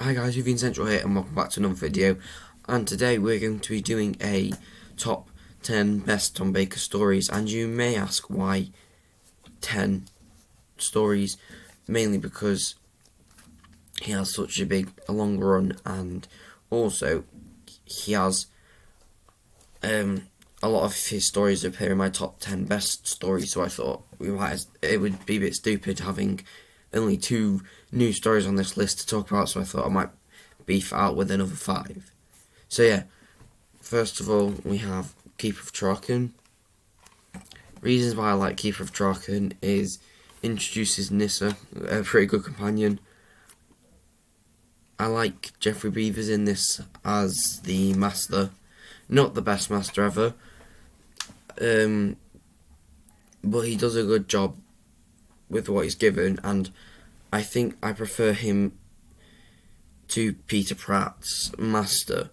Hi guys, you've been Central here and welcome back to another video, and today we're going to be doing a top 10 best Tom Baker stories. And you may ask why 10 stories, mainly because he has such a long run, and also he has a lot of his stories appear in my top 10 best stories, so I thought it would be a bit stupid having only 2 new stories on this list to talk about, so I thought I might beef out with another 5. So yeah, first of all we have Keeper of Traken. Reasons why I like Keeper of Traken is introduces Nissa, a pretty good companion. I like Jeffrey Beavers in this as the master. Not the best master ever, but he does a good job with what he's given, and I think I prefer him to Peter Pratt's master.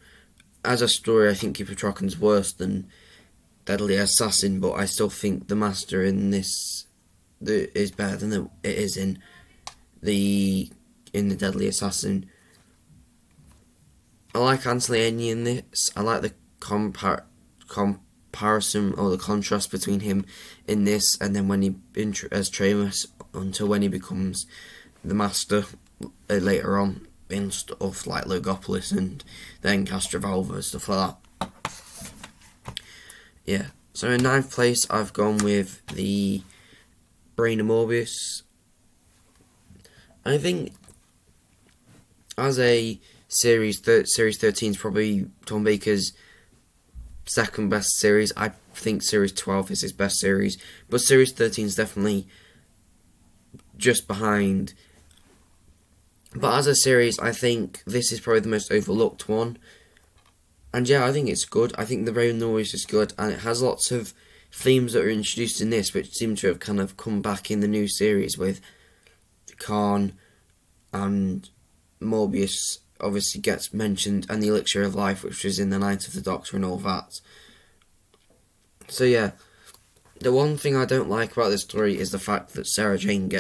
As a story, I think Keeper of Traken's worse than Deadly Assassin, but I still think the master in this is better than it is in the Deadly Assassin. I like Anthony in this. I like the comparison or the contrast between him in this and then when he as Tramus until when he becomes the master later on in stuff like Legopolis and then Castrovalva and stuff like that. Yeah, so in 9th place I've gone with the Brain of Morbius. I think as a series 13 is probably Tom Baker's second best series. I think series 12 is his best series, but series 13 is definitely just behind. But as a series, I think this is probably the most overlooked one. And yeah, I think it's good. I think the Brain of Morbius is good, and it has lots of themes that are introduced in this, which seem to have kind of come back in the new series with Khan and Morbius. Obviously gets mentioned, and the Elixir of Life, which was in the Night of the Doctor and all that. So yeah, the one thing I don't like about this story is the fact that Sarah Jane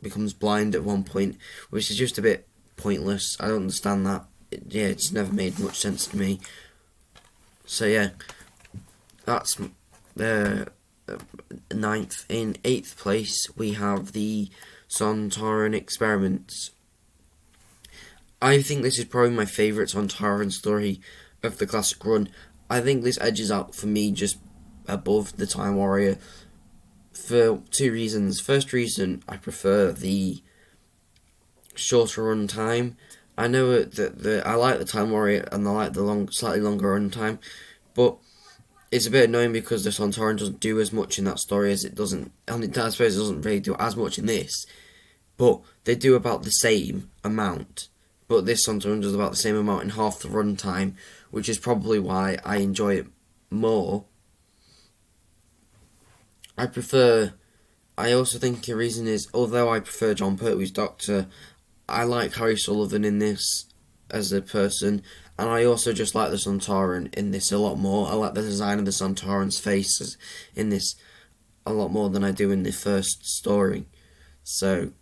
becomes blind at one point, which is just a bit pointless. I don't understand that. It's never made much sense to me. So yeah, that's the 9th. In 8th place we have the Tauren Experiments. I think this is probably my favourite Tauren story of the classic run. I think this edges out for me just above the Time Warrior for 2 reasons. First reason, I prefer the shorter run time. I know that I like the Time Warrior and I like the slightly longer run time, but it's a bit annoying because the Tauren doesn't do as much in that story as it doesn't, and I suppose it doesn't really do as much in this, but they do about the same amount. But this Tauren does about the same amount in half the run time, which is probably why I enjoy it more. I also think the reason is, although I prefer John Pertwee's Doctor, I like Harry Sullivan in this as a person, and I also just like the Tauren in this a lot more. I like the design of the Tauren's face in this a lot more than I do in the first story. So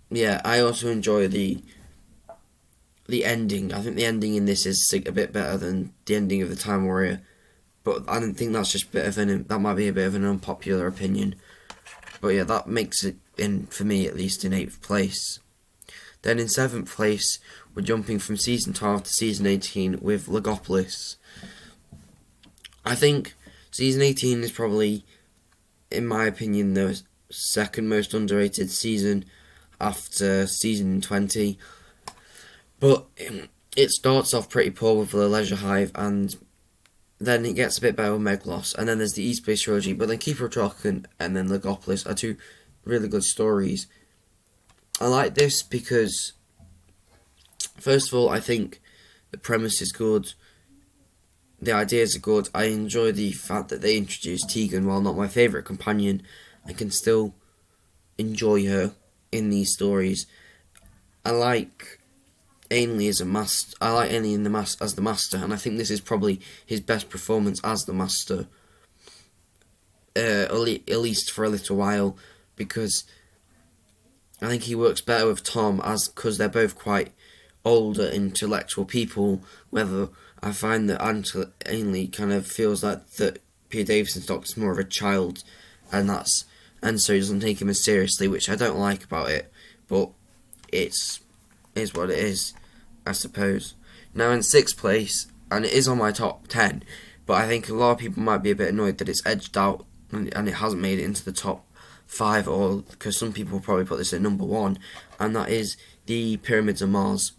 yeah, I also enjoy the ending. I think the ending in this is a bit better than the ending of the Time Warrior, but I don't think that's just that might be a bit of an unpopular opinion. But yeah, that makes it in, for me at least, in 8th place. Then in 7th place, we're jumping from season 12 to season 18 with Legopolis. I think season 18 is probably, in my opinion, the second most underrated season after season 20. But it starts off pretty poor with the Leisure Hive, and then it gets a bit better with Meglos, and then there's the East Base Trilogy, but then Keeper of Traken and then Legopolis are 2 really good stories. I like this because, first of all, I think the premise is good, the ideas are good. I enjoy the fact that they introduced Tegan. While not my favourite companion, I can still enjoy her in these stories. I like Ainley as a master. I like Ainley as the master, and I think this is probably his best performance as the master, at least for a little while, because I think he works better with Tom, because they're both quite older intellectual people, whether I find that Angela Ainley kind of feels like that Peter Davison's Doctor's more of a child, and so he doesn't take him as seriously, which I don't like about it, but it's is what it is, I suppose. Now in 6th place, and it is on my top 10, but I think a lot of people might be a bit annoyed that it's edged out and it hasn't made it into the top 5, or because some people will probably put this at number 1, and that is the Pyramids of Mars.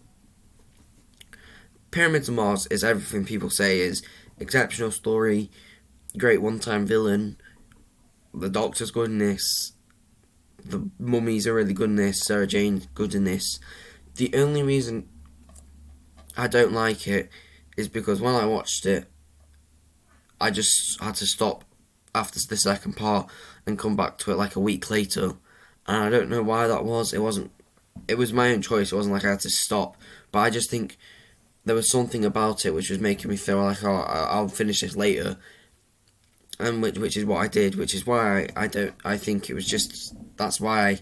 Pyramids of Mars is everything people say is exceptional story, great one-time villain, the Doctor's good in this, the mummies are really good in this, Sarah Jane's good in this. The only reason I don't like it is because when I watched it, I just had to stop after the second part and come back to it like a week later, and I don't know why that was. It was my own choice. It wasn't like I had to stop, but I just think there was something about it which was making me feel like, oh, I'll finish this later, and which is what I did. Which is why I think it was just, that's why I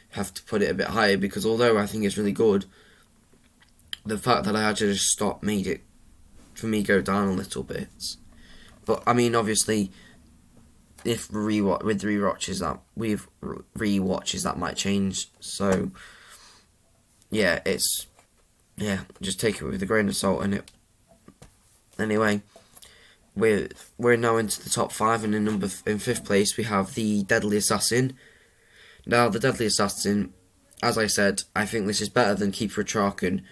have to put it a bit higher, because although I think it's really good, the fact that I had to just stop made it for me go down a little bit. But I mean, obviously, if with rewatches that might change. So yeah, just take it with a grain of salt in it. Anyway, we're now into the top 5, and in 5th place we have the Deadly Assassin. Now, the Deadly Assassin, as I said, I think this is better than Keeper of Traken,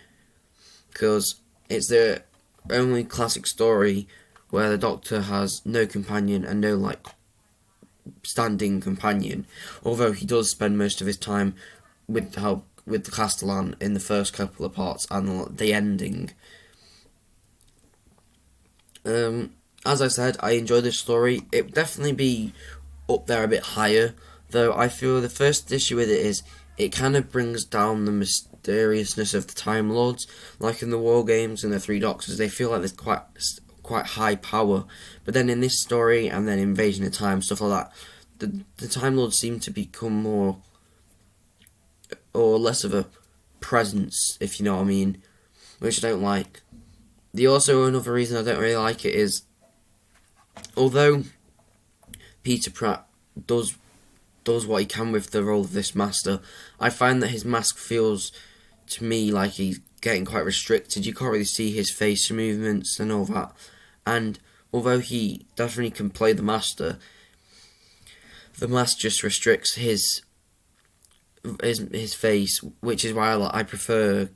because it's the only classic story where the Doctor has no companion and no standing companion, although he does spend most of his time with the Castellan in the first couple of parts and the ending. As I said, I enjoy this story. It would definitely be up there a bit higher, though I feel the first issue with it is it kind of brings down the mysteriousness of the Time Lords. Like in the War Games and the Three Doctors, they feel like there's quite high power, but then in this story and then Invasion of Time, stuff like that, the Time Lords seem to become more or less of a presence, if you know what I mean, which I don't like. Another reason I don't really like it is, although Peter Pratt does what he can with the role of this master, I find that his mask feels to me like he's getting quite restricted. You can't really see his face movements and all that, and although he definitely can play the master, the mask just restricts his face, which is why I prefer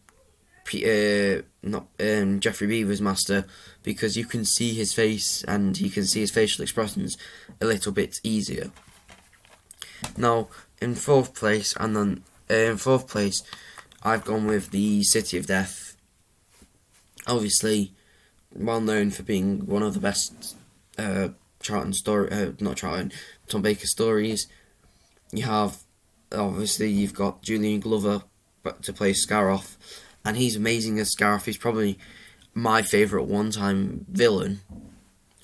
Geoffrey Beaver's master, because you can see his face and you can see his facial expressions a little bit easier. Now, in 4th place, I've gone with the City of Death. Obviously, well known for being one of the best Tom Baker stories. You've got Julian Glover to play Scaroth, and he's amazing as Scaroth. He's probably my favourite one-time villain.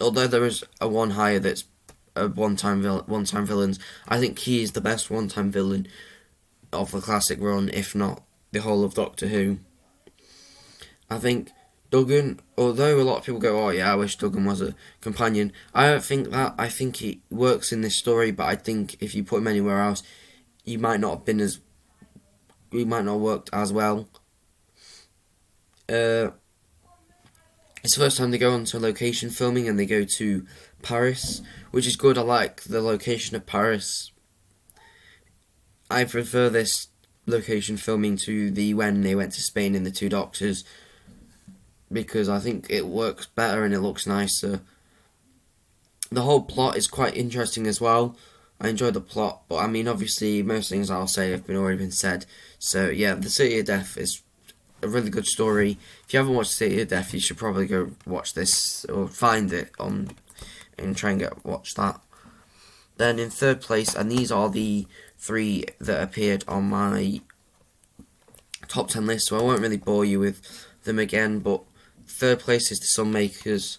Although there is a one higher that's a one-time villains, I think he is the best one-time villain of the classic run, if not the whole of Doctor Who. I think Duggan, although a lot of people go, oh yeah, I wish Duggan was a companion, I don't think that. I think he works in this story, but I think if you put him anywhere else, he might not have worked as well. It's the first time they go on to location filming, and they go to Paris, which is good. I like the location of Paris. I prefer this location filming to when they went to Spain in the Two Doctors, because I think it works better and it looks nicer. The whole plot is quite interesting as well. I enjoy the plot, but I mean, obviously, most things I'll say have already been said. So yeah, The City of Death is a really good story. If you haven't watched City of Death, you should probably go watch this or find it on and try and watch that. Then in 3rd place, and these are the 3 that appeared on my top 10 list, so I won't really bore you with them again, but 3rd place is The Sunmakers.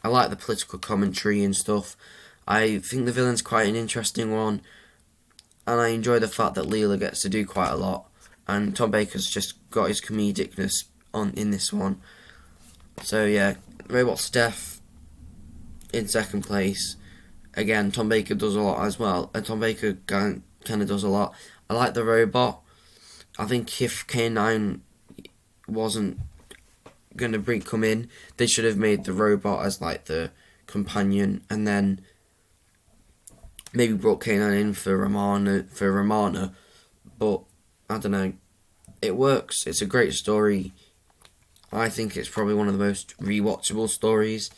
I like the political commentary and stuff. I think the villain's quite an interesting one, and I enjoy the fact that Leela gets to do quite a lot, and Tom Baker's just got his comedicness in this one. So yeah, Robot's Death in second place. Again, Tom Baker does a lot as well, and Tom Baker kind of does a lot. I like the robot. I think if K9 wasn't going to come in, they should have made the robot as like the companion, and then maybe brought K9 in for Romana. But I don't know. It works. It's a great story. I think it's probably one of the most rewatchable stories.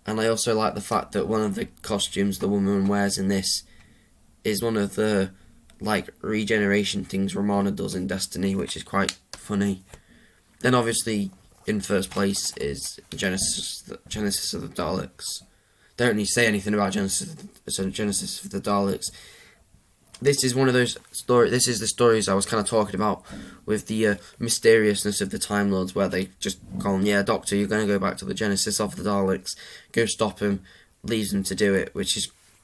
And I also like the fact that one of the costumes the woman wears in this is one of the like regeneration things Romana does in Destiny, which is quite funny. Then obviously in first place is Genesis of the Daleks. They don't need to say anything about Genesis of the Daleks. This is one of those stories. This is the stories I was kind of talking about with the mysteriousness of the Time Lords, where they just go, "Yeah, Doctor, you're going to go back to the Genesis of the Daleks. Go stop him." Leaves them to do it,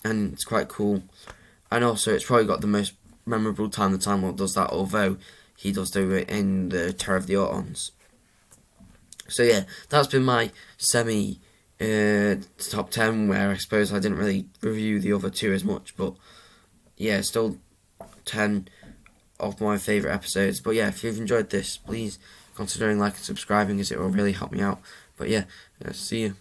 and it's quite cool. And also, it's probably got the most memorable time the Time Lord does that, although he does do it in the Terror of the Autons. So yeah, that's been my semi top 10, where I suppose I didn't really review the other two as much, but yeah, still 10 of my favourite episodes. But yeah, if you've enjoyed this, please considering like and subscribing, as it will really help me out. But yeah, see you.